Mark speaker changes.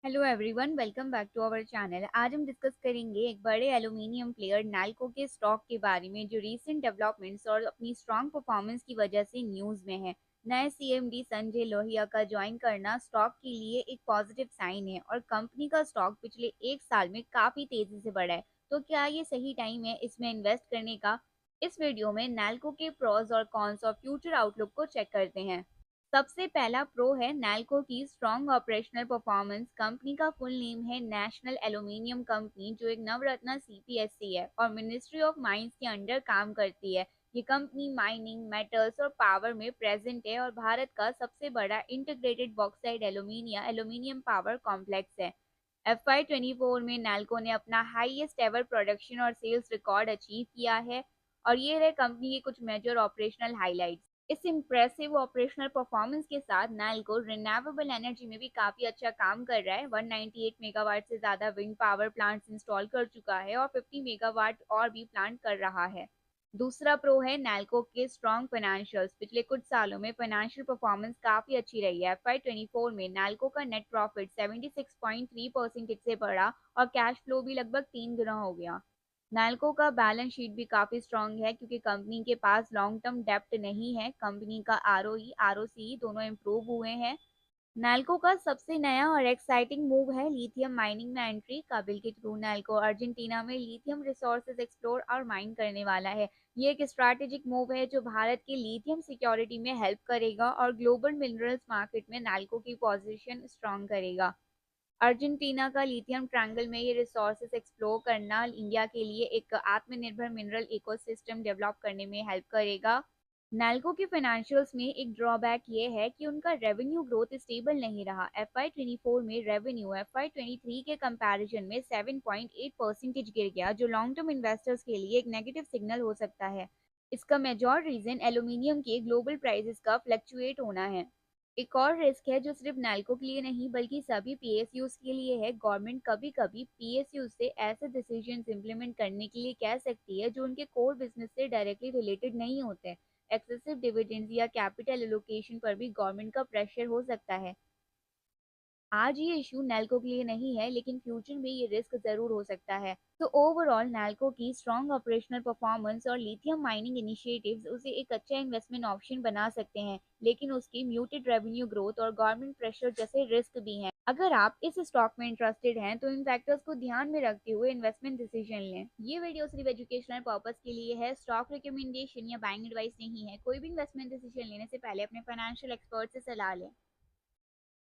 Speaker 1: Hello everyone, welcome back to our channel. आज हम discuss करेंगे एक बड़े एल्यूमिनियम प्लेयर नैल्को के स्टॉक के बारे में, जो रीसेंट डेवलपमेंट्स और अपनी स्ट्रॉन्ग परफॉर्मेंस की वजह से न्यूज़ में है। नए सीएमडी संजय लोहिया का ज्वाइन करना स्टॉक के लिए एक पॉजिटिव साइन है और कंपनी का स्टॉक पिछले एक साल में काफ़ी तेज़ी से बढ़ा है। तो क्या ये सही टाइम है इसमें इन्वेस्ट करने का? इस वीडियो में नैल्को के प्रोज और कॉन्स और फ्यूचर आउटलुक को चेक करते हैं। सबसे पहला प्रो है नैल्को की स्ट्रॉन्ग ऑपरेशनल परफॉर्मेंस। कंपनी का फुल नेम है नेशनल एल्यूमिनियम कंपनी, जो एक नवरत्न सीपीएससी है और मिनिस्ट्री ऑफ माइंस के अंडर काम करती है। ये कंपनी माइनिंग, मेटल्स और पावर में प्रेजेंट है और भारत का सबसे बड़ा integrated bauxite aluminium power complex है। FY24 में नैल्को ने अपना हाईएस्ट एवर प्रोडक्शन और सेल्स रिकॉर्ड अचीव किया है। और ये रहे कंपनी के कुछ मेजर ऑपरेशनल हाइलाइट्स। इस इम्प्रेसिव ऑपरेशनल परफॉर्मेंस के साथ नैल्को रिन्यूएबल एनर्जी में भी काफी अच्छा काम कर रहा है। 198 मेगावाट से ज्यादा विंड पावर प्लांट्स इंस्टॉल कर चुका है और 50 मेगावाट और भी प्लांट कर रहा है। दूसरा प्रो है नैल्को के स्ट्रॉन्ग फाइनेंशियल्स। पिछले कुछ सालों में फाइनेंशियल परफॉर्मेंस काफी अच्छी रही है। FY24 में नैल्को का नेट प्रॉफिट 76.3% से बढ़ा और कैश फ्लो भी लगभग 3 गुना हो गया। नैल्को का बैलेंस शीट भी काफी स्ट्रांग है, क्योंकि कंपनी के पास लॉन्ग टर्म डेप्ट नहीं है। कंपनी का आरओई आरओसी दोनों इम्प्रूव हुए हैं। नैल्को का सबसे नया और एक्साइटिंग मूव है लिथियम माइनिंग में एंट्री। काबिल के थ्रू नैल्को अर्जेंटीना में लिथियम रिसोर्सेज एक्सप्लोर और माइन करने वाला है। ये एक स्ट्रैटेजिक मूव है जो भारत की लिथियम सिक्योरिटी में हेल्प करेगा और ग्लोबल मिनरल्स मार्केट में नैल्को की पोजीशन स्ट्रांग करेगा। अर्जेंटीना का लिथियम ट्रायंगल में ये रिसोर्सेज एक्सप्लोर करना इंडिया के लिए एक आत्मनिर्भर मिनरल इकोसिस्टम डेवलप करने में हेल्प करेगा। नैल्को के फाइनेंशियल्स में एक ड्रॉबैक ये है कि उनका रेवेन्यू ग्रोथ स्टेबल नहीं रहा। FY24 में रेवेन्यू FY23 के कंपैरिजन में 7.8% गिर गया, जो लॉन्ग टर्म इन्वेस्टर्स के लिए एक नेगेटिव सिग्नल हो सकता है। इसका मेजर रीजन एल्यूमिनियम के ग्लोबल प्राइसेस का फ्लक्चुएट होना है। एक और रिस्क है जो सिर्फ नैल्को के लिए नहीं बल्कि सभी पीएसयूज के लिए है। गवर्नमेंट कभी कभी पीएसयू से ऐसे डिसीजंस इम्प्लीमेंट करने के लिए कह सकती है जो उनके कोर बिजनेस से डायरेक्टली रिलेटेड नहीं होते। एक्सेसिव डिविडेंड्स या कैपिटल एलोकेशन पर भी गवर्नमेंट का प्रेशर हो सकता है। आज ये इशू नैल्को के लिए नहीं है, लेकिन फ्यूचर में ये रिस्क जरूर हो सकता है। तो ओवरऑल नैल्को की स्ट्रॉन्ग ऑपरेशनल परफॉर्मेंस और लिथियम माइनिंग इनिशिएटिव्स उसे एक अच्छा इन्वेस्टमेंट ऑप्शन बना सकते हैं, लेकिन उसकी म्यूटेड रेवेन्यू ग्रोथ और गवर्नमेंट प्रेशर जैसे रिस्क भी हैं। अगर आप इस स्टॉक में इंटरेस्टेड हैं तो इन फैक्टर्स को ध्यान में रखते हुए इन्वेस्टमेंट डिसीजन लें। ये वीडियो सिर्फ एजुकेशनल पर्पस के लिए है, स्टॉक रिकमेंडेशन या बाइंग एडवाइस नहीं है। कोई भी इन्वेस्टमेंट डिसीजन लेने से पहले अपने फाइनेंशियल एक्सपर्ट से सलाह लें।